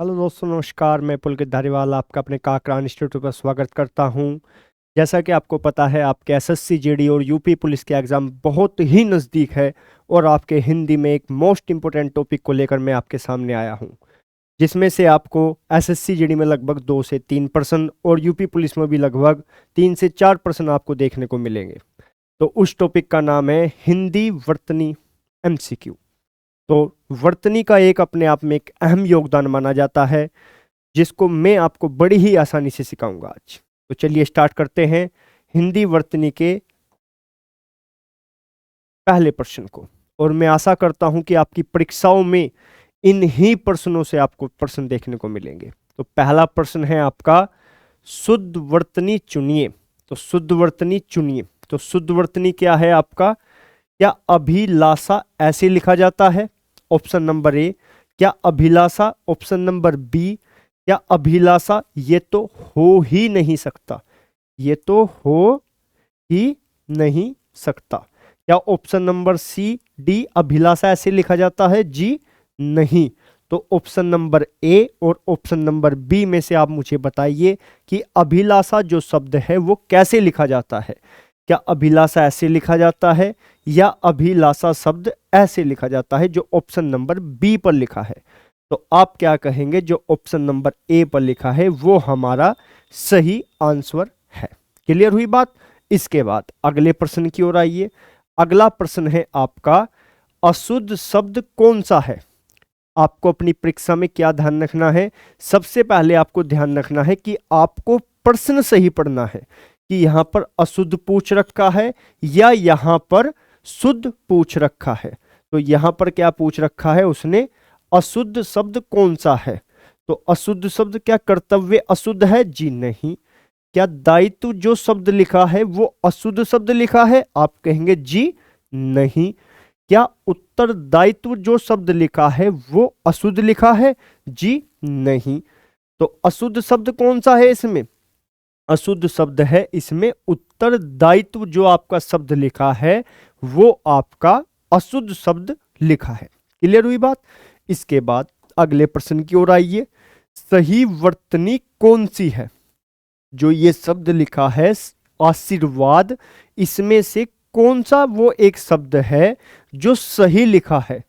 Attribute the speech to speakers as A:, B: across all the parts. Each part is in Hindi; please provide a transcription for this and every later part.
A: हेलो दोस्तों, नमस्कार। मैं पुलकित धारीवाल आपका अपने काकरा इंस्टीट्यूट पर स्वागत करता हूं। जैसा कि आपको पता है, आपके एसएससी जीडी और यूपी पुलिस के एग्ज़ाम बहुत ही नज़दीक है और आपके हिंदी में एक मोस्ट इम्पोर्टेंट टॉपिक को लेकर मैं आपके सामने आया हूं, जिसमें से आपको एसएससी जीडी में लगभग 2 से 3% और यूपी पुलिस में भी लगभग 3 से 4% आपको देखने को मिलेंगे। तो उस टॉपिक का नाम है हिंदी वर्तनी एमसीक्यू। तो वर्तनी का एक अपने आप में एक अहम योगदान माना जाता है, जिसको मैं आपको बड़ी ही आसानी से सिखाऊंगा आज। तो चलिए स्टार्ट करते हैं हिंदी वर्तनी के पहले प्रश्न को। और मैं आशा करता हूं कि आपकी परीक्षाओं में इन ही प्रश्नों से आपको प्रश्न देखने को मिलेंगे। तो पहला प्रश्न है आपका, शुद्ध वर्तनी चुनिए। तो शुद्ध वर्तनी चुनिए। तो शुद्ध वर्तनी क्या है आपका? क्या अभिलाषा ऐसे लिखा जाता है? ऑप्शन नंबर ए। क्या अभिलाषा? Option number B. क्या अभिलाषा? ये तो हो ही नहीं सकता। ये तो हो ही नहीं सकता। क्या ऑप्शन नंबर सी डी अभिलाषा ऐसे लिखा जाता है? जी नहीं। तो ऑप्शन नंबर ए और ऑप्शन नंबर बी में से आप मुझे बताइए कि अभिलाषा जो शब्द है वो कैसे लिखा जाता है। क्या अभिलाषा ऐसे लिखा जाता है या अभिलाषा शब्द ऐसे लिखा जाता है जो ऑप्शन नंबर बी पर लिखा है? तो आप क्या कहेंगे? जो ऑप्शन नंबर ए पर लिखा है वो हमारा सही आंसर है। क्लियर हुई बात? इसके बाद अगले प्रश्न की ओर आइए। अगला प्रश्न है आपका, अशुद्ध शब्द कौन सा है? आपको अपनी परीक्षा में क्या ध्यान रखना है? सबसे पहले आपको ध्यान रखना है कि आपको प्रश्न सही पढ़ना है कि यहां पर अशुद्ध पूछ रखा है या यहां पर शुद्ध पूछ रखा है। तो यहां पर क्या पूछ रखा है उसने? अशुद्ध शब्द कौन सा है? तो अशुद्ध शब्द क्या कर्तव्य अशुद्ध है? जी नहीं। क्या दायित्व जो शब्द लिखा है वो अशुद्ध शब्द लिखा है? आप कहेंगे जी नहीं। क्या उत्तरदायित्व जो शब्द लिखा है वो अशुद्ध लिखा है? जी नहीं। तो अशुद्ध शब्द कौन सा है इसमें? अशुद्ध शब्द है इसमें उत्तरदायित्व। जो आपका शब्द लिखा है वो आपका अशुद्ध शब्द लिखा है। क्लियर हुई बात? इसके बाद अगले प्रश्न की ओर आइए। सही वर्तनी कौन सी है? जो ये शब्द लिखा है आशीर्वाद, इसमें से कौन सा वो एक शब्द है जो सही लिखा है?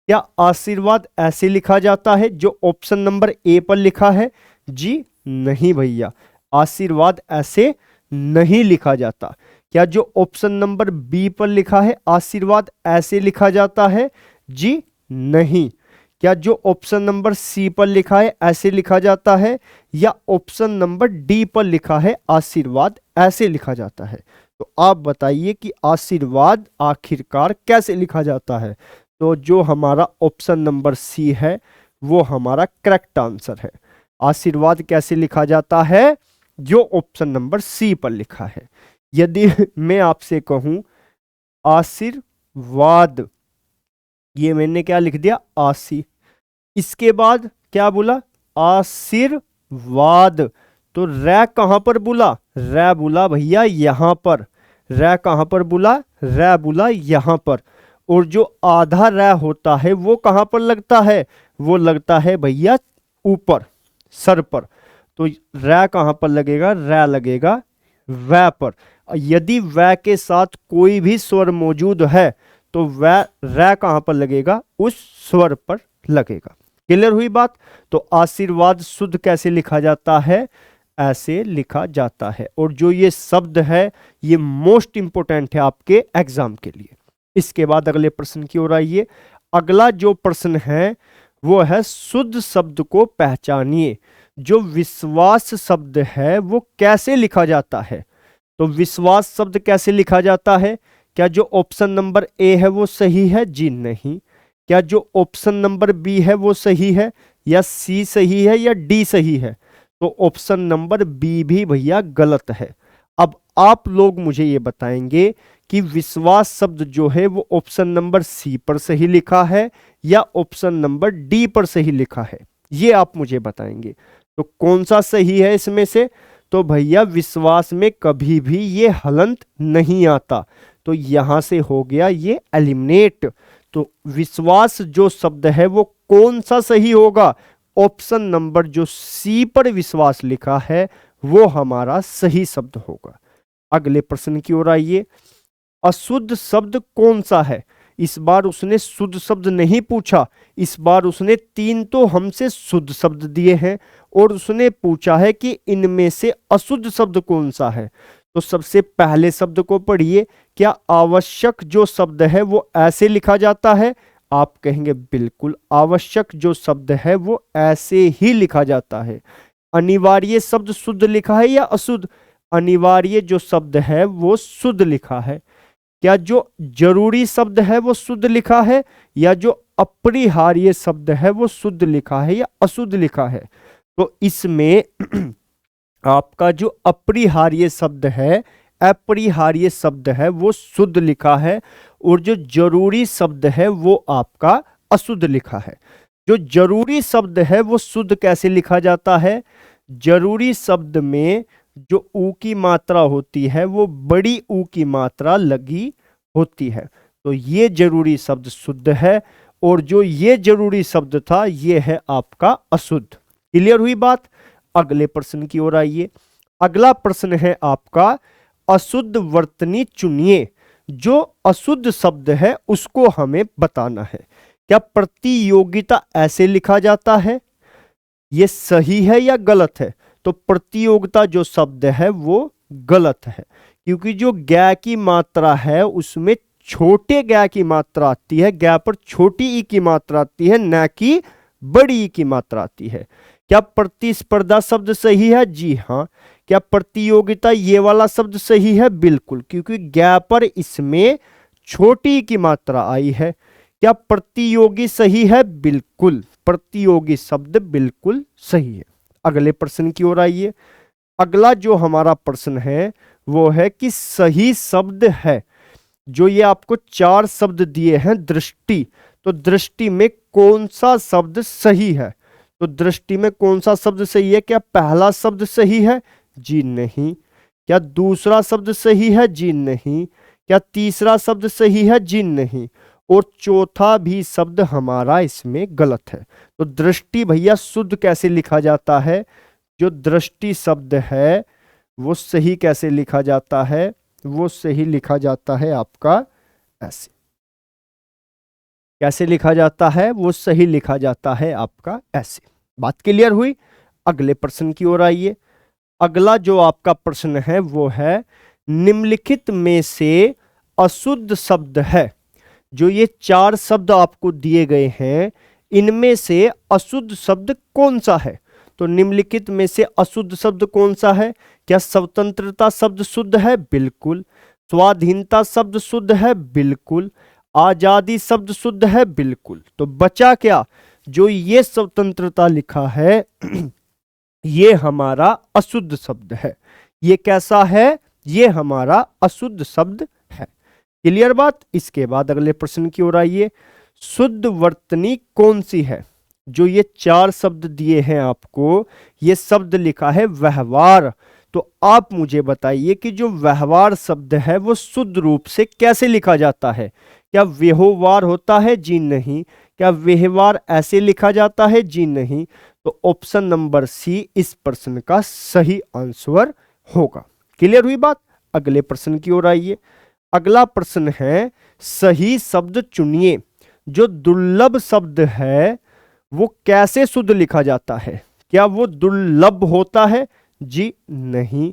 A: क्या आशीर्वाद ऐसे लिखा जाता है जो ऑप्शन नंबर ए पर लिखा है? जी नहीं भैया, आशीर्वाद ऐसे नहीं लिखा जाता। क्या जो ऑप्शन नंबर बी पर लिखा है आशीर्वाद ऐसे लिखा जाता है? जी नहीं। क्या जो ऑप्शन नंबर सी पर लिखा है ऐसे लिखा जाता है या ऑप्शन नंबर डी पर लिखा है आशीर्वाद ऐसे लिखा जाता है? तो आप बताइए कि आशीर्वाद आखिरकार कैसे लिखा जाता है? तो जो हमारा ऑप्शन नंबर सी है वो हमारा करेक्ट आंसर है। आशीर्वाद कैसे लिखा जाता है? जो ऑप्शन नंबर सी पर लिखा है। यदि मैं आपसे कहूं आशीर्वाद, ये मैंने क्या लिख दिया? आशी। इसके बाद क्या बोला? आशीर्वाद। तो रै कहां पर बोला? रै बोला भैया यहां पर। रै कहां पर बोला? रै बोला यहां पर। और जो आधा रै होता है वो कहां पर लगता है? वो लगता है भैया ऊपर, सर पर। तो रै कहां पर लगेगा? रै लगेगा वै पर। यदि वै के साथ कोई भी स्वर मौजूद है तो वै रै कहां पर लगेगा? उस स्वर पर लगेगा। क्लियर हुई बात? तो आशीर्वाद शुद्ध कैसे लिखा जाता है? ऐसे लिखा जाता है। और जो ये शब्द है ये मोस्ट इंपोर्टेंट है आपके एग्जाम के लिए। इसके बाद अगले प्रश्न की ओर आइए। अगला जो प्रश्न है वो है, शुद्ध शब्द को पहचानिए। जो विश्वास शब्द है वो कैसे लिखा जाता है? तो विश्वास शब्द कैसे लिखा जाता है? क्या जो ऑप्शन नंबर ए है वो सही है? जी नहीं। क्या जो ऑप्शन नंबर बी है वो सही है या सी सही है या डी सही है? तो ऑप्शन नंबर बी भी भैया गलत है। अब आप लोग मुझे ये बताएंगे कि विश्वास शब्द जो है वो ऑप्शन नंबर सी पर सही लिखा है या ऑप्शन नंबर डी पर सही लिखा है? ये आप मुझे बताएंगे। तो कौन सा सही है इसमें से? तो भैया विश्वास में कभी भी ये हलंत नहीं आता। तो यहां से हो गया ये एलिमिनेट। तो विश्वास जो शब्द है वो कौन सा सही होगा? ऑप्शन नंबर जो सी पर विश्वास लिखा है वो हमारा सही शब्द होगा। अगले प्रश्न की ओर आइए। अशुद्ध शब्द कौन सा है? इस बार उसने शुद्ध शब्द नहीं पूछा, इस बार उसने 3 तो हमसे शुद्ध शब्द दिए हैं और उसने पूछा है कि इनमें से अशुद्ध शब्द कौन सा है। तो सबसे पहले शब्द को पढ़िए। क्या आवश्यक जो शब्द है वो ऐसे लिखा जाता है? आप कहेंगे बिल्कुल, आवश्यक जो शब्द है वो ऐसे ही लिखा जाता है। अनिवार्य शब्द शुद्ध लिखा है या अशुद्ध? अनिवार्य जो शब्द है वो शुद्ध लिखा है। क्या जो जरूरी शब्द है वो शुद्ध लिखा है या जो अपरिहार्य शब्द है वो शुद्ध लिखा है या अशुद्ध लिखा है? तो इसमें आपका जो अपरिहार्य शब्द है, अपरिहार्य शब्द है वो शुद्ध लिखा है और जो जरूरी शब्द है वो आपका अशुद्ध लिखा है। जो जरूरी शब्द है वो शुद्ध कैसे लिखा जाता है? जरूरी शब्द में जो ऊ की मात्रा होती है वो बड़ी ऊ की मात्रा लगी होती है, तो ये जरूरी शब्द शुद्ध है और जो ये जरूरी शब्द था ये है आपका अशुद्ध। क्लियर हुई बात? अगले प्रश्न की ओर आइए। अगला प्रश्न है आपका अशुद्ध वर्तनी चुनिए। जो अशुद्ध शब्द है उसको हमें बताना है। क्या प्रतियोगिता ऐसे लिखा जाता है? ये सही है या गलत है? तो प्रतियोगिता जो शब्द है वो गलत है, क्योंकि जो ग की मात्रा है उसमें छोटे ग की मात्रा आती है, ग पर छोटी ई की मात्रा आती है, न कि बड़ी ई की मात्रा आती है। क्या प्रतिस्पर्धा शब्द सही है? जी हाँ। क्या प्रतियोगिता ये वाला शब्द सही है? बिल्कुल, क्योंकि ग पर इसमें छोटी ई की मात्रा आई है। क्या प्रतियोगी सही है? बिल्कुल, प्रतियोगी शब्द बिल्कुल सही है। अगले प्रश्न की ओर आइए। अगला जो हमारा प्रश्न है वो है कि सही शब्द है। जो ये आपको 4 शब्द दिए हैं दृष्टि, तो दृष्टि में कौन सा शब्द सही है? तो दृष्टि में कौन सा शब्द सही है? क्या पहला शब्द सही है? जी नहीं। क्या दूसरा शब्द सही है? जी नहीं। क्या तीसरा शब्द सही है? जी नहीं। और चौथा भी शब्द हमारा इसमें गलत है। तो दृष्टि भैया शुद्ध कैसे लिखा जाता है? जो दृष्टि शब्द है वो सही कैसे लिखा जाता है? वो सही लिखा जाता है आपका ऐसे। कैसे लिखा जाता है? वो सही लिखा जाता है आपका ऐसे। बात क्लियर हुई? अगले प्रश्न की ओर आइए। अगला जो आपका प्रश्न है वो है निम्नलिखित में से अशुद्ध शब्द है। जो ये 4 शब्द आपको दिए गए हैं इनमें से अशुद्ध शब्द कौन सा है? तो निम्नलिखित में से अशुद्ध शब्द कौन सा है? क्या स्वतंत्रता शब्द शुद्ध है? बिल्कुल। स्वाधीनता शब्द शुद्ध है? बिल्कुल। आजादी शब्द शुद्ध है? बिल्कुल। तो बचा क्या? जो ये स्वतंत्रता लिखा है ये हमारा अशुद्ध शब्द है। ये कैसा है? ये हमारा अशुद्ध शब्द है। क्लियर बात? इसके बाद अगले प्रश्न की ओर आइए। शुद्ध वर्तनी कौन सी है? जो ये 4 शब्द दिए हैं आपको, ये शब्द लिखा है व्यवहार। तो आप मुझे बताइए कि जो व्यवहार शब्द है वो शुद्ध रूप से कैसे लिखा जाता है? क्या व्यवहार होता है? जी नहीं। क्या व्यवहार ऐसे लिखा जाता है? जी नहीं। तो ऑप्शन नंबर सी इस प्रश्न का सही आंसर होगा। क्लियर हुई बात? अगले प्रश्न की ओर आइए। अगला प्रश्न है सही शब्द चुनिए। जो दुर्लभ शब्द है वो कैसे शुद्ध लिखा जाता है? क्या वो दुर्लभ होता है? जी नहीं।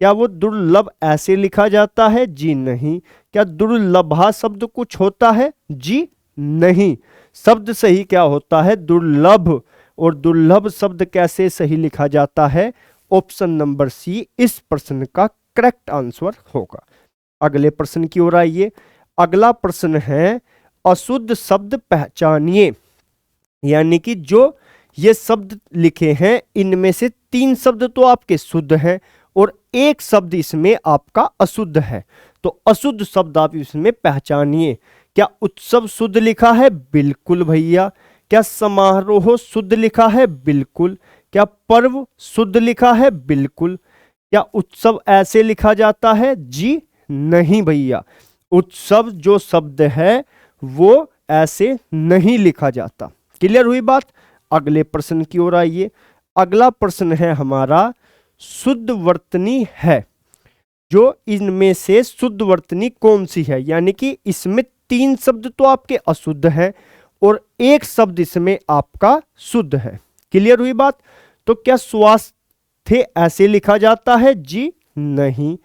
A: क्या वो दुर्लभ ऐसे लिखा जाता है? जी नहीं। क्या दुर्लभा शब्द कुछ होता है? जी नहीं। शब्द सही क्या होता है? दुर्लभ। और दुर्लभ शब्द कैसे सही लिखा जाता है? ऑप्शन नंबर सी इस प्रश्न का करेक्ट आंसर होगा। अगले प्रश्न की ओर आइए। अगला प्रश्न है अशुद्ध शब्द पहचानिए। यानी कि जो ये शब्द लिखे हैं इनमें से 3 शब्द तो आपके शुद्ध हैं और 1 शब्द इसमें आपका अशुद्ध है। तो अशुद्ध शब्द आप इसमें पहचानिए। क्या उत्सव शुद्ध लिखा है? बिल्कुल भैया। क्या समारोह शुद्ध लिखा है? बिल्कुल। क्या पर्व शुद्ध लिखा है? बिल्कुल। क्या उत्सव ऐसे लिखा जाता है? जी नहीं भैया। उत्सव जो शब्द है वो ऐसे नहीं लिखा जाता। क्लियर हुई बात? अगले प्रश्न की ओर आइए। अगला प्रश्न है हमारा शुद्ध वर्तनी है, जो इनमें से शुद्ध वर्तनी कौन सी है? यानी कि इसमें 3 शब्द तो आपके अशुद्ध है और 1 शब्द इसमें आपका शुद्ध है। क्लियर हुई बात? तो क्या स्वास्थ्य ऐसे लिखा जाता है? जी नहीं।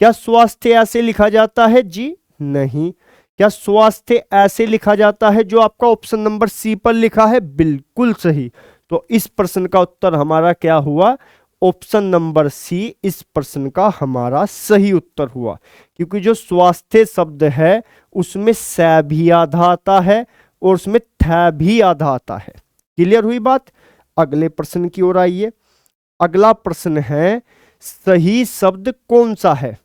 A: क्या स्वास्थ्य ऐसे लिखा जाता है? जी नहीं। क्या स्वास्थ्य ऐसे लिखा जाता है जो आपका ऑप्शन नंबर सी पर लिखा है? बिल्कुल सही। तो इस प्रश्न का उत्तर हमारा क्या हुआ? ऑप्शन नंबर सी इस प्रश्न का हमारा सही उत्तर हुआ, क्योंकि जो स्वास्थ्य शब्द है उसमें स भी आधा आता है और उसमें थ भी आधा आता है। क्लियर हुई बात? अगले प्रश्न की ओर आइए। अगला प्रश्न है सही शब्द कौन सा है?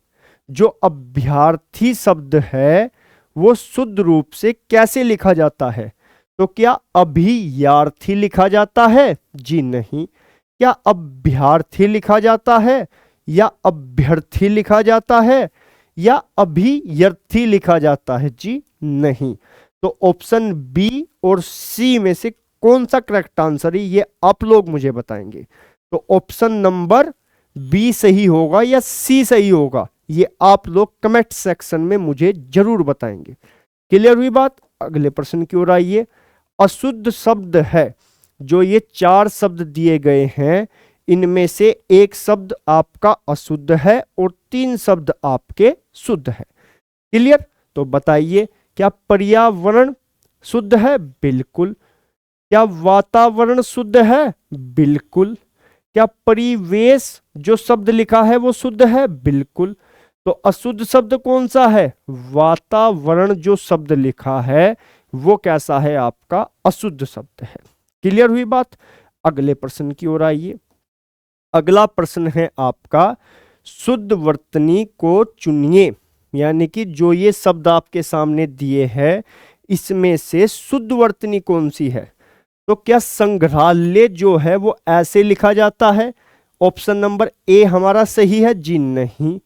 A: जो अभ्यर्थी शब्द है वो शुद्ध रूप से कैसे लिखा जाता है? तो क्या अभियार्थी लिखा जाता है? जी नहीं। क्या अभ्यर्थी लिखा जाता है या अभ्यर्थी लिखा जाता है या अभियर्थी लिखा जाता है? जी नहीं। तो ऑप्शन बी और सी में से कौन सा करेक्ट आंसर है ये आप लोग मुझे बताएंगे। तो ऑप्शन नंबर बी सही होगा या सी सही होगा, ये आप लोग कमेंट सेक्शन में मुझे जरूर बताएंगे। क्लियर हुई बात? अगले प्रश्न की ओर आइए। अशुद्ध शब्द है, जो ये 4 शब्द दिए गए हैं इनमें से 1 शब्द आपका अशुद्ध है और 3 शब्द आपके शुद्ध है। क्लियर? तो बताइए, क्या पर्यावरण शुद्ध है? बिल्कुल। क्या वातावरण शुद्ध है? बिल्कुल। क्या परिवेश जो शब्द लिखा है वो शुद्ध है? बिल्कुल। तो अशुद्ध शब्द कौन सा है? वातावरण जो शब्द लिखा है वो कैसा है? आपका अशुद्ध शब्द है। क्लियर हुई बात? अगले प्रश्न की ओर आइए। अगला प्रश्न है आपका शुद्ध वर्तनी को चुनिए, यानी कि जो ये शब्द आपके सामने दिए हैं इसमें से शुद्ध वर्तनी कौन सी है? तो क्या संग्रहालय जो है वो ऐसे लिखा जाता है? ऑप्शन नंबर ए हमारा सही है। जी नहीं।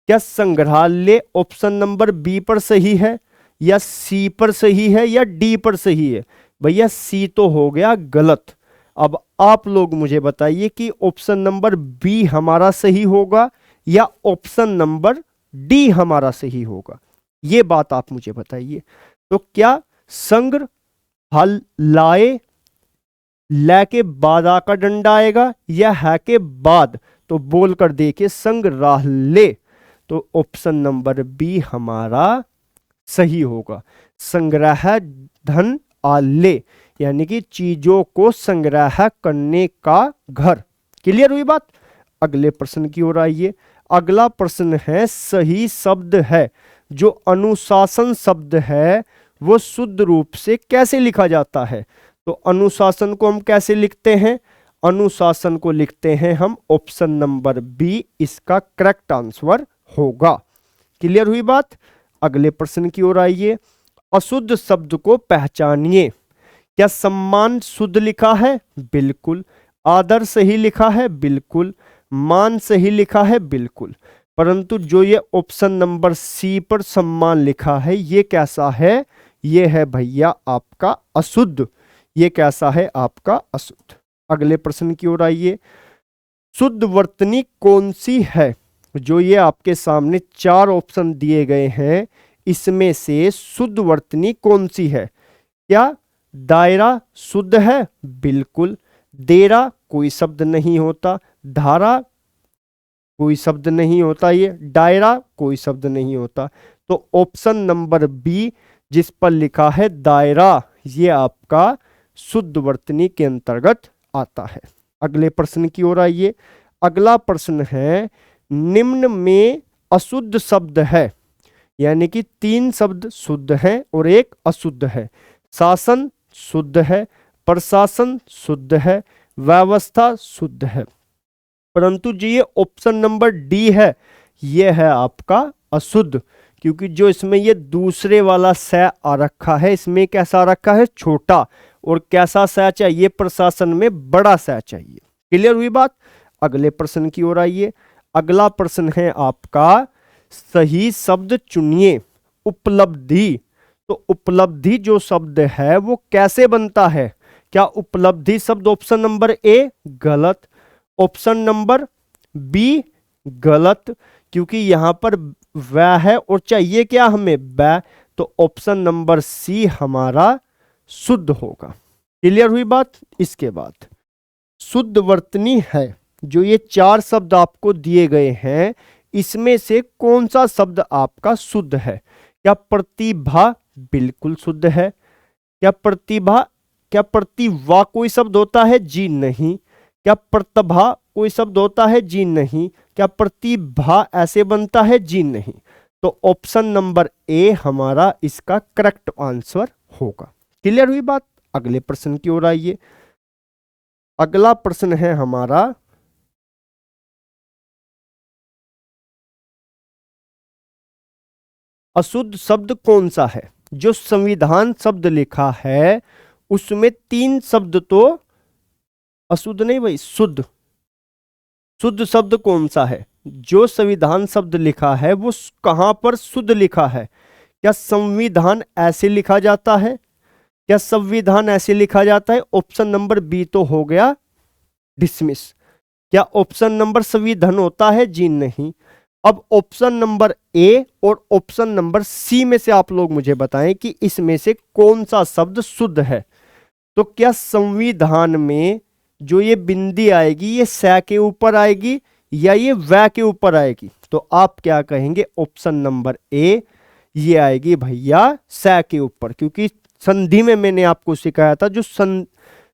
A: क्या संग्रहालय ऑप्शन नंबर बी पर सही है या सी पर सही है या डी पर सही है? भैया सी तो हो गया गलत। अब आप लोग मुझे बताइए कि ऑप्शन नंबर बी हमारा सही होगा या ऑप्शन नंबर डी हमारा सही होगा, ये बात आप मुझे बताइए। तो क्या संग्रहालय लै के बाद आका डंडा आएगा या है के बाद? तो बोलकर देखिए संग्रहालय, तो ऑप्शन नंबर बी हमारा सही होगा। संग्रह धन आलय, यानी कि चीजों को संग्रह करने का घर। क्लियर हुई बात? अगले प्रश्न की ओर आइए। अगला प्रश्न है सही शब्द है, जो अनुशासन शब्द है वो शुद्ध रूप से कैसे लिखा जाता है? तो अनुशासन को हम कैसे लिखते हैं? अनुशासन को लिखते हैं हम ऑप्शन नंबर बी, इसका करेक्ट आंसर होगा। क्लियर हुई बात? अगले प्रश्न की ओर आइए। अशुद्ध शब्द को पहचानिए। क्या सम्मान शुद्ध लिखा है? बिल्कुल। आदर सही लिखा है? बिल्कुल। मान सही लिखा है? बिल्कुल। परंतु जो ये ऑप्शन नंबर सी पर सम्मान लिखा है ये कैसा है? ये है भैया आपका अशुद्ध। ये कैसा है? आपका अशुद्ध। अगले प्रश्न की ओर आइए। शुद्ध वर्तनी कौन सी है? जो ये आपके सामने 4 ऑप्शन दिए गए हैं इसमें से शुद्ध वर्तनी कौन सी है? क्या दायरा शुद्ध है? बिल्कुल। देरा कोई शब्द नहीं होता, धारा कोई शब्द नहीं होता, ये दायरा कोई शब्द नहीं होता। तो ऑप्शन नंबर बी जिस पर लिखा है दायरा, ये आपका शुद्ध वर्तनी के अंतर्गत आता है। अगले प्रश्न की ओर आइए। अगला प्रश्न है निम्न में अशुद्ध शब्द है, यानी कि 3 शब्द शुद्ध हैं और 1 अशुद्ध है। शासन शुद्ध है, प्रशासन शुद्ध है, व्यवस्था शुद्ध है। परंतु जो ये ऑप्शन नंबर डी है ये है आपका अशुद्ध, क्योंकि जो इसमें ये दूसरे वाला स आ रखा है इसमें कैसा आ रखा है? छोटा। और कैसा स चाहिए? प्रशासन में बड़ा स चाहिए। क्लियर हुई बात? अगले प्रश्न की ओर आइए। अगला प्रश्न है आपका सही शब्द चुनिए। उपलब्धि, तो उपलब्धि जो शब्द है वो कैसे बनता है? क्या उपलब्धि शब्द ऑप्शन नंबर ए गलत, ऑप्शन नंबर बी गलत, क्योंकि यहां पर वह है और चाहिए क्या हमें वह, तो ऑप्शन नंबर सी हमारा शुद्ध होगा। क्लियर हुई बात। इसके बाद शुद्ध वर्तनी है, जो ये चार शब्द आपको दिए गए हैं इसमें से कौन सा शब्द आपका शुद्ध है? क्या प्रतिभा बिल्कुल शुद्ध है? क्या प्रतिभा कोई शब्द होता है? जी नहीं। क्या प्रतिभा कोई शब्द होता है? जी नहीं। क्या प्रतिभा ऐसे बनता है? जी नहीं। तो ऑप्शन नंबर ए हमारा इसका करेक्ट आंसर होगा। क्लियर हुई बात। अगले प्रश्न की ओर आइए। अगला प्रश्न है हमारा, अशुद्ध शब्द कौन सा है? जो संविधान शब्द लिखा है उसमें 3 शब्द तो अशुद्ध नहीं भाई, शुद्ध। शुद्ध शब्द कौन सा है? जो संविधान शब्द लिखा है वो कहां पर शुद्ध लिखा है? क्या संविधान ऐसे लिखा जाता है? क्या संविधान ऐसे लिखा जाता है? ऑप्शन नंबर बी तो हो गया डिसमिस। क्या ऑप्शन नंबर संविधान होता है? जी नहीं। अब ऑप्शन नंबर ए और ऑप्शन नंबर सी में से आप लोग मुझे बताएं कि इसमें से कौन सा शब्द शुद्ध है। तो क्या संविधान में जो ये बिंदी आएगी ये स के ऊपर आएगी या ये व के ऊपर आएगी? तो आप क्या कहेंगे? ऑप्शन नंबर ए, ये आएगी भैया स के ऊपर, क्योंकि संधि में मैंने आपको सिखाया था जो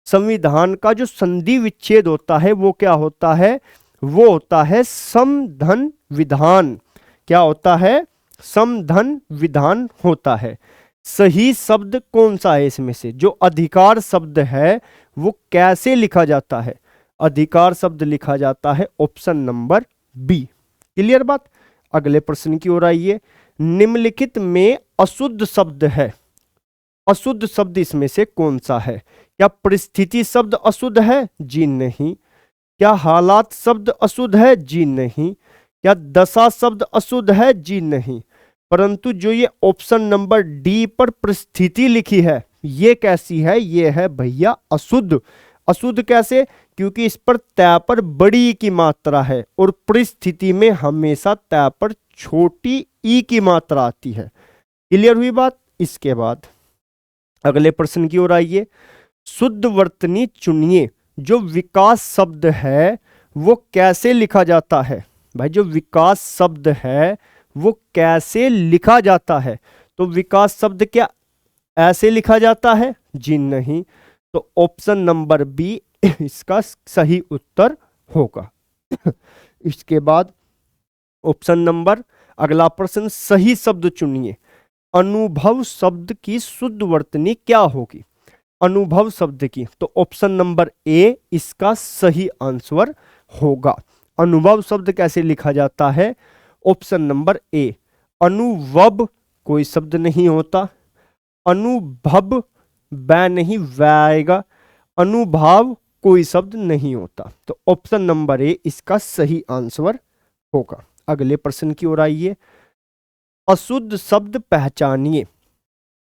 A: संविधान का जो संधि विच्छेद होता है वो क्या होता है? वो होता है समधन विधान। क्या होता है? समधन विधान होता है। सही शब्द कौन सा है इसमें से? जो अधिकार शब्द है वो कैसे लिखा जाता है? अधिकार शब्द लिखा जाता है ऑप्शन नंबर बी। क्लियर बात। अगले प्रश्न की ओर आइए। निम्नलिखित में अशुद्ध शब्द है, अशुद्ध शब्द इसमें से कौन सा है? क्या परिस्थिति शब्द अशुद्ध है? जी नहीं। क्या हालात शब्द अशुद्ध है? जी नहीं। क्या दशा शब्द अशुद्ध है? जी नहीं। परंतु जो ये ऑप्शन नंबर डी पर परिस्थिति लिखी है ये कैसी है? ये है भैया अशुद्ध। अशुद्ध कैसे? क्योंकि इस पर तय पर बड़ी की मात्रा है और परिस्थिति में हमेशा तय पर छोटी ई की मात्रा आती है। क्लियर हुई बात। इसके बाद अगले प्रश्न की ओर आइए। शुद्ध वर्तनी चुनिए। जो विकास शब्द है वो कैसे लिखा जाता है? भाई जो विकास शब्द है वो कैसे लिखा जाता है? तो विकास शब्द क्या ऐसे लिखा जाता है? जी नहीं। तो ऑप्शन नंबर बी इसका सही उत्तर होगा। इसके बाद ऑप्शन नंबर अगला प्रश्न, सही शब्द चुनिए। अनुभव शब्द की शुद्ध वर्तनी क्या होगी? अनुभव शब्द की, तो ऑप्शन नंबर ए इसका सही आंसर होगा। अनुभव शब्द कैसे लिखा जाता है? ऑप्शन नंबर ए। अनुभव कोई शब्द नहीं होता, अनुभव बै नहीं वै आएगा, अनुभाव कोई शब्द नहीं होता। तो ऑप्शन नंबर ए इसका सही आंसर होगा। अगले प्रश्न की ओर आइए। अशुद्ध शब्द पहचानिए।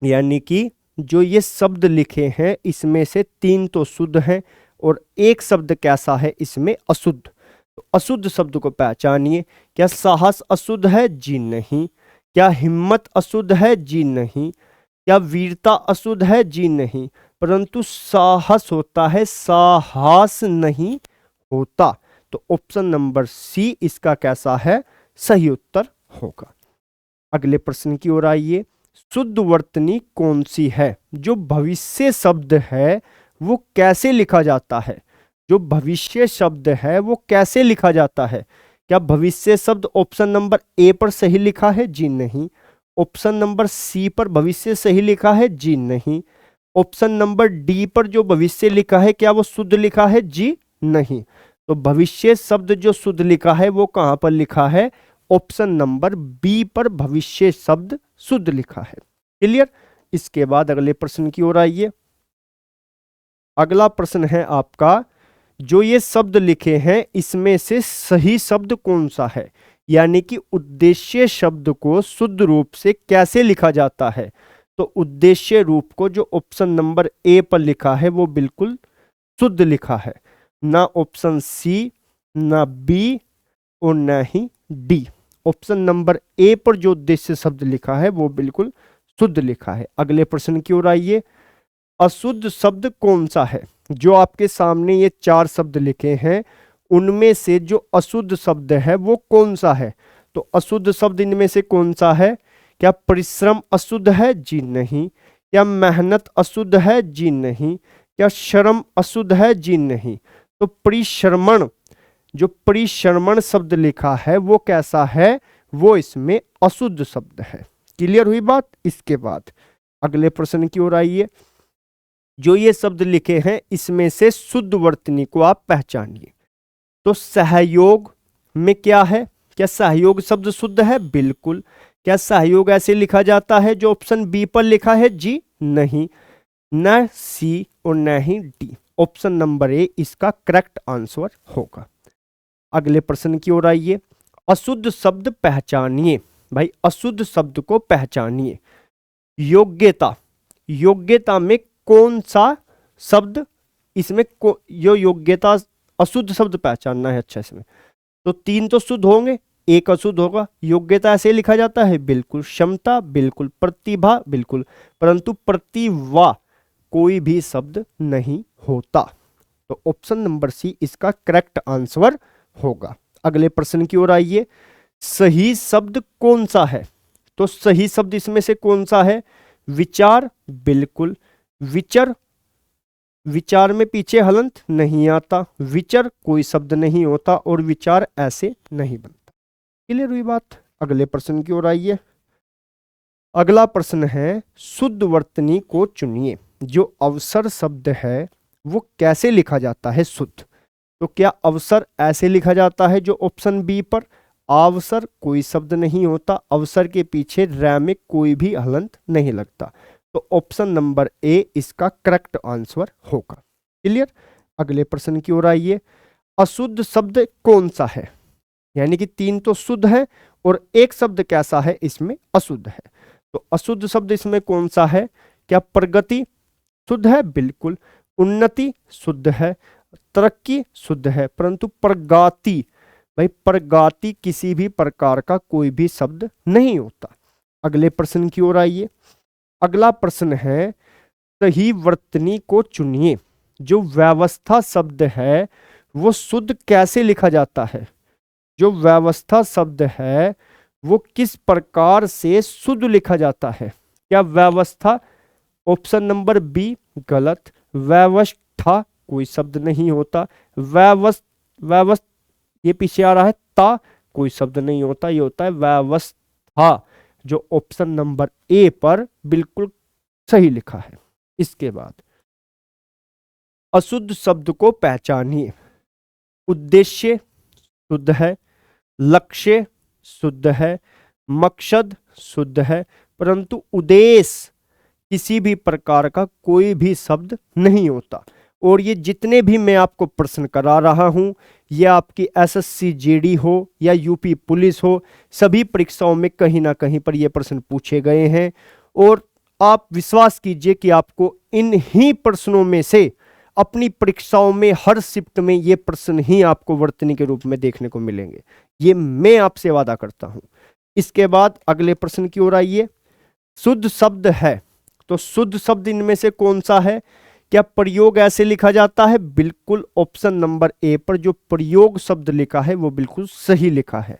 A: यानी कि जो ये शब्द लिखे हैं इसमें से 3 तो शुद्ध हैं और एक शब्द कैसा है इसमें अशुद्ध। तो अशुद्ध शब्द को पहचानिए। क्या साहस अशुद्ध है? जी नहीं। क्या हिम्मत अशुद्ध है? जी नहीं। क्या वीरता अशुद्ध है? जी नहीं। परंतु साहस होता है, साहस नहीं होता। तो ऑप्शन नंबर सी इसका कैसा है? सही उत्तर होगा। अगले प्रश्न की ओर आइए। शुद्ध वर्तनी कौन सी है? जो भविष्य शब्द है वो कैसे लिखा जाता है? जो भविष्य शब्द है वो कैसे लिखा जाता है? क्या भविष्य शब्द ऑप्शन नंबर ए पर सही लिखा है? जी नहीं। ऑप्शन नंबर सी पर भविष्य सही लिखा है? जी नहीं। ऑप्शन नंबर डी पर जो भविष्य लिखा है क्या वो शुद्ध लिखा है? जी नहीं। तो भविष्य शब्द जो शुद्ध लिखा है वो कहां पर लिखा है? ऑप्शन नंबर बी पर भविष्य शब्द शुद्ध लिखा है। क्लियर। इसके बाद अगले प्रश्न की ओर आइए। अगला प्रश्न है आपका, जो ये शब्द लिखे हैं इसमें से सही शब्द कौन सा है? यानी कि उद्देश्य शब्द को शुद्ध रूप से कैसे लिखा जाता है? तो उद्देश्य रूप को जो ऑप्शन नंबर ए पर लिखा है वो बिल्कुल शुद्ध लिखा है, ना ऑप्शन सी, ना बी और ना ही डी। ऑप्शन नंबर ए पर जो उद्देश्य शब्द लिखा है वो बिल्कुल शुद्ध लिखा है। अगले प्रश्न की ओर आइए। अशुद्ध शब्द कौन सा है? जो आपके सामने ये 4 शब्द लिखे हैं उनमें से जो अशुद्ध शब्द है वो कौन सा है? तो अशुद्ध शब्द इनमें से कौन सा है? क्या परिश्रम अशुद्ध है? जी नहीं। क्या मेहनत अशुद्ध है? जी नहीं। क्या श्रम अशुद्ध है? जी नहीं। तो परिश्रमण, जो परिश्रमण शब्द लिखा है वो कैसा है? वो इसमें अशुद्ध शब्द है। क्लियर हुई बात? इसके बाद अगले प्रश्न की ओर आइए। जो ये शब्द लिखे हैं इसमें से शुद्ध वर्तनी को आप पहचानिए। तो सहयोग में क्या है? क्या सहयोग शब्द शुद्ध है? बिल्कुल। क्या सहयोग ऐसे लिखा जाता है जो ऑप्शन बी पर लिखा है? जी नहीं। न सी और न ही डी। ऑप्शन नंबर ए इसका करेक्ट आंसर होगा। अगले प्रश्न की ओर आइए। अशुद्ध शब्द पहचानिए। भाई अशुद्ध शब्द को पहचानिए। योग्यता, योग्यता में कौन सा शब्द इसमें जो योग्यता, अशुद्ध शब्द पहचानना है। अच्छा, इसमें तो 3 तो शुद्ध होंगे, 1 अशुद्ध होगा। योग्यता ऐसे लिखा जाता है? बिल्कुल। क्षमता? बिल्कुल। प्रतिभा? बिल्कुल। परंतु प्रतिभा कोई भी शब्द नहीं होता। तो ऑप्शन नंबर सी इसका करेक्ट आंसर होगा। अगले प्रश्न की ओर आइए। सही शब्द कौन सा है? तो सही शब्द इसमें से कौन सा है? विचार? बिल्कुल। विचर, विचार में पीछे हलंत नहीं आता। विचर कोई शब्द नहीं होता और विचार ऐसे नहीं बनता। क्लियर हुई बात? अगले प्रश्न की ओर आइए। अगला प्रश्न है शुद्ध वर्तनी को चुनिए। जो अवसर शब्द है वो कैसे लिखा जाता है शुद्ध? तो क्या अवसर ऐसे लिखा जाता है जो ऑप्शन बी पर? अवसर कोई शब्द नहीं होता, अवसर के पीछे रै में कोई भी हलंत नहीं लगता। तो ऑप्शन नंबर ए इसका करेक्ट आंसर होगा। क्लियर? अगले प्रश्न की ओर आइए। अशुद्ध शब्द कौन सा है? यानी कि 3 तो शुद्ध है और 1 शब्द कैसा है? इसमें अशुद्ध है। तो अशुद्ध शब्द इसमें कौन सा है? क्या प्रगति शुद्ध है? बिल्कुल। उन्नति शुद्ध है। तरक्की शुद्ध है। परंतु प्रगति, भाई प्रगति किसी भी प्रकार का कोई भी शब्द नहीं होता। अगले प्रश्न की ओर आइए। अगला प्रश्न है सही वर्तनी को चुनिए। जो व्यवस्था शब्द है वो शुद्ध कैसे लिखा जाता है? जो व्यवस्था शब्द है वो किस प्रकार से शुद्ध लिखा जाता है? क्या व्यवस्था? ऑप्शन नंबर बी गलत। व्यवस्था कोई शब्द नहीं होता। व्यवस्था ये पीछे आ रहा है ता, कोई शब्द नहीं होता, ये होता है व्यवस्था, जो ऑप्शन नंबर ए पर बिल्कुल सही लिखा है। इसके बाद अशुद्ध शब्द को पहचानिए। उद्देश्य शुद्ध है, लक्ष्य शुद्ध है, मकसद शुद्ध है, परंतु उद्देश्य किसी भी प्रकार का कोई भी शब्द नहीं होता। और ये जितने भी मैं आपको प्रश्न करा रहा हूं, ये आपकी एसएससी जीडी हो या यूपी पुलिस हो, सभी परीक्षाओं में कहीं ना कहीं पर ये प्रश्न पूछे गए हैं। और आप विश्वास कीजिए कि आपको इन ही प्रश्नों में से अपनी परीक्षाओं में हर शिफ्ट में ये प्रश्न ही आपको वर्तनी के रूप में देखने को मिलेंगे, ये मैं आपसे वादा करता हूं। इसके बाद अगले प्रश्न की ओर आइए। शुद्ध शब्द है, तो शुद्ध शब्द इनमें से कौन सा है? क्या प्रयोग ऐसे लिखा जाता है? बिल्कुल। ऑप्शन नंबर ए पर जो प्रयोग शब्द लिखा है वो बिल्कुल सही लिखा है।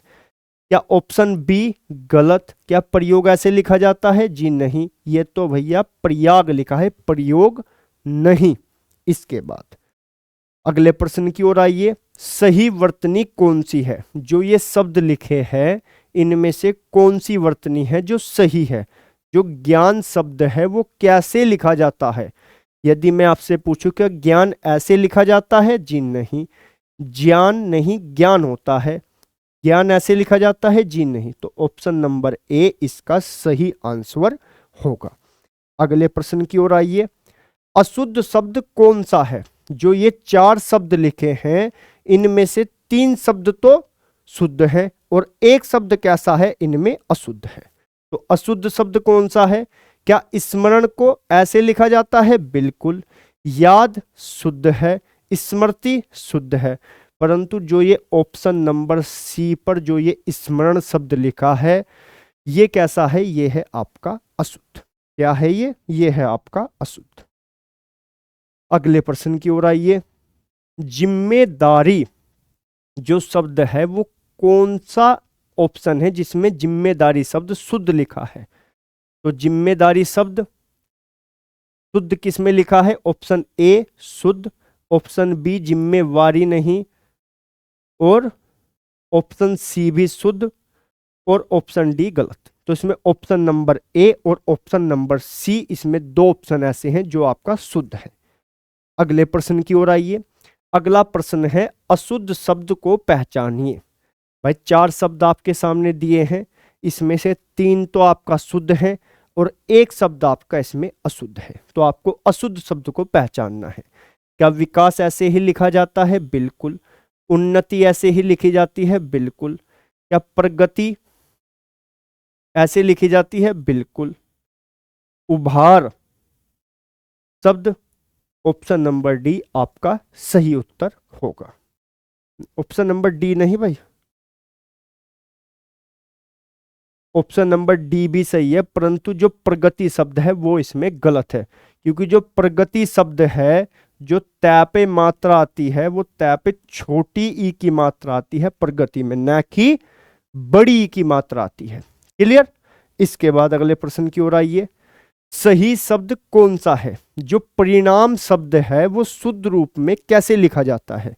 A: क्या ऑप्शन बी गलत? क्या प्रयोग ऐसे लिखा जाता है? जी नहीं, ये तो भैया प्रयाग लिखा है, प्रयोग नहीं। इसके बाद अगले प्रश्न की ओर आइए। सही वर्तनी कौन सी है? जो ये शब्द लिखे हैं इनमें से कौन सी वर्तनी है जो सही है? जो ज्ञान शब्द है वो कैसे लिखा जाता है? यदि मैं आपसे पूछूं कि ज्ञान ऐसे लिखा जाता है? जी नहीं, ज्ञान नहीं ज्ञान होता है। ज्ञान ऐसे लिखा जाता है? जी नहीं। तो ऑप्शन नंबर ए इसका सही आंसर होगा। अगले प्रश्न की ओर आइए। अशुद्ध शब्द कौन सा है? जो ये 4 शब्द लिखे हैं इनमें से 3 शब्द तो शुद्ध है और 1 शब्द कैसा है? इनमें अशुद्ध है। तो अशुद्ध शब्द कौन सा है? क्या स्मरण को ऐसे लिखा जाता है? बिल्कुल। याद शुद्ध है, स्मृति शुद्ध है, परंतु जो ये ऑप्शन नंबर सी पर जो ये स्मरण शब्द लिखा है, ये कैसा है? ये है आपका अशुद्ध। क्या है ये? ये है आपका अशुद्ध। अगले प्रश्न की ओर आइए। जिम्मेदारी जो शब्द है वो कौन सा ऑप्शन है जिसमें जिम्मेदारी शब्द शुद्ध लिखा है? तो जिम्मेदारी शब्द शुद्ध किस में लिखा है? ऑप्शन ए शुद्ध, ऑप्शन बी जिम्मेवारी नहीं, और ऑप्शन सी भी शुद्ध, और ऑप्शन डी गलत। तो इसमें ऑप्शन नंबर ए और ऑप्शन नंबर सी, इसमें दो ऑप्शन ऐसे हैं जो आपका शुद्ध है। अगले प्रश्न की ओर आइए। अगला प्रश्न है अशुद्ध शब्द को पहचानिए। भाई 4 शब्द आपके सामने दिए हैं, इसमें से 3 तो आपका शुद्ध है और 1 शब्द आपका इसमें अशुद्ध है। तो आपको अशुद्ध शब्द को पहचानना है। क्या विकास ऐसे ही लिखा जाता है? बिल्कुल। उन्नति ऐसे ही लिखी जाती है? बिल्कुल। क्या प्रगति ऐसे लिखी जाती है? बिल्कुल। उभार शब्द, ऑप्शन नंबर डी आपका सही उत्तर होगा। ऑप्शन नंबर डी नहीं भाई, ऑप्शन नंबर डी भी सही है, परंतु जो प्रगति शब्द है वो इसमें गलत है, क्योंकि जो प्रगति शब्द है, जो तय पे मात्रा आती है, वो तय पे छोटी ई की मात्रा आती है प्रगति में, न कि बड़ी ई की मात्रा आती है। क्लियर? इसके बाद अगले प्रश्न की ओर आइए। सही शब्द कौन सा है? जो परिणाम शब्द है वो शुद्ध रूप में कैसे लिखा जाता है?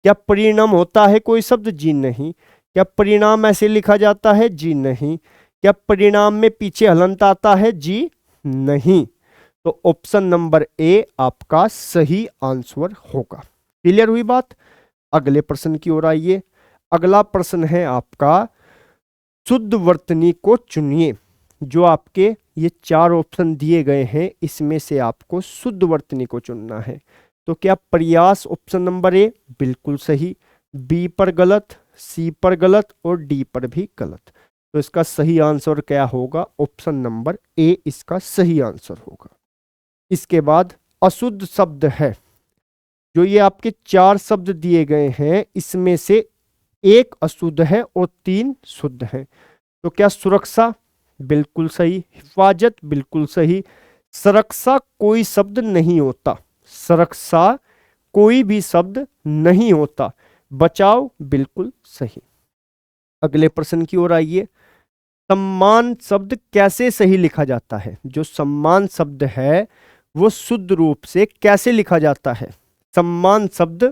A: क्या परिणाम होता है कोई शब्द? जी नहीं। क्या परिणाम ऐसे लिखा जाता है? जी नहीं। क्या परिणाम में पीछे हलंत आता है? जी नहीं। तो ऑप्शन नंबर ए आपका सही आंसर होगा। क्लियर हुई बात? अगले प्रश्न की ओर आइए। अगला प्रश्न है आपका शुद्ध वर्तनी को चुनिए। जो आपके ये 4 ऑप्शन दिए गए हैं, इसमें से आपको शुद्ध वर्तनी को चुनना है। तो क्या प्रयास ऑप्शन नंबर ए बिल्कुल सही, बी पर गलत, सी पर गलत और डी पर भी गलत। तो इसका सही आंसर क्या होगा? ऑप्शन नंबर ए इसका सही आंसर होगा। इसके बाद अशुद्ध शब्द है। जो ये आपके 4 शब्द दिए गए हैं, इसमें से 1 अशुद्ध है और 3 शुद्ध है। तो क्या सुरक्षा? बिल्कुल सही। हिफाजत? बिल्कुल सही। सुरक्षा कोई शब्द नहीं होता, सुरक्षा कोई भी शब्द नहीं होता। बचाव? बिल्कुल सही। अगले प्रश्न की ओर आइए। सम्मान शब्द कैसे सही लिखा जाता है? जो सम्मान शब्द है वो शुद्ध रूप से कैसे लिखा जाता है? सम्मान शब्द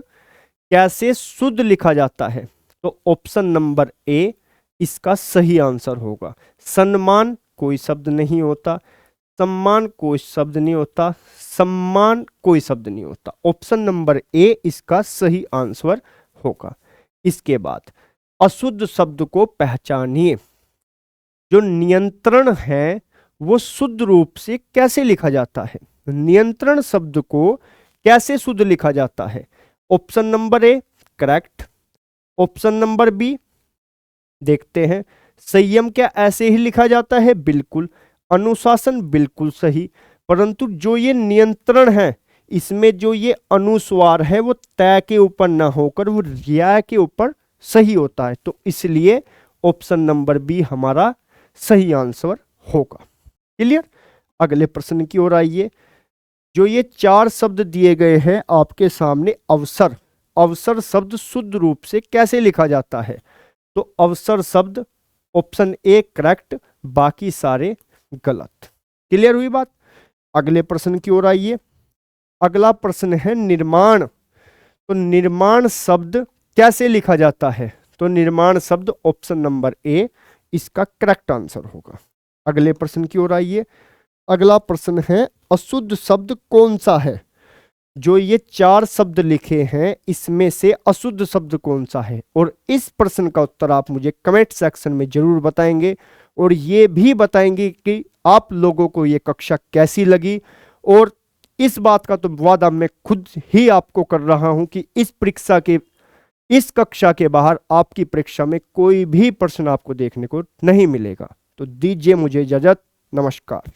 A: कैसे शुद्ध लिखा जाता है? तो ऑप्शन नंबर ए इसका सही आंसर होगा। सम्मान कोई शब्द नहीं होता, सम्मान कोई शब्द नहीं होता, सम्मान कोई शब्द नहीं होता। ऑप्शन नंबर ए इसका सही आंसर होगा। इसके बाद अशुद्ध शब्द को पहचानिए। जो नियंत्रण है वो शुद्ध रूप से कैसे लिखा जाता है? नियंत्रण शब्द को कैसे शुद्ध लिखा जाता है? Option number A correct, option number B देखते हैं। संयम क्या ऐसे ही लिखा जाता है? बिल्कुल। अनुशासन बिल्कुल सही, परंतु जो ये नियंत्रण है, इसमें जो ये अनुस्वार है वो तय के ऊपर ना होकर वो रिया के ऊपर सही होता है। तो इसलिए ऑप्शन नंबर बी हमारा सही आंसर होगा। क्लियर? अगले प्रश्न की ओर आइए। जो ये 4 शब्द दिए गए हैं आपके सामने, अवसर, अवसर शब्द शुद्ध रूप से कैसे लिखा जाता है? तो अवसर शब्द ऑप्शन ए करेक्ट, बाकी सारे गलत। क्लियर हुई बात? अगले प्रश्न की ओर आइए। अगला प्रश्न है निर्माण। तो निर्माण शब्द कैसे लिखा जाता है? तो निर्माण शब्द ऑप्शन नंबर ए इसका करेक्ट आंसर होगा। अगले प्रश्न की ओर आइए। अगला प्रश्न है अशुद्ध शब्द कौन सा है? जो ये 4 शब्द लिखे हैं, इसमें से अशुद्ध शब्द कौन सा है? और इस प्रश्न का उत्तर आप मुझे कमेंट सेक्शन में जरूर बताएंगे, और ये भी बताएंगे कि आप लोगों को ये कक्षा कैसी लगी। और इस बात का तो वादा मैं खुद ही आपको कर रहा हूं कि इस कक्षा के बाहर आपकी परीक्षा में कोई भी प्रश्न आपको देखने को नहीं मिलेगा। तो दीजिए मुझे इजाजत। नमस्कार।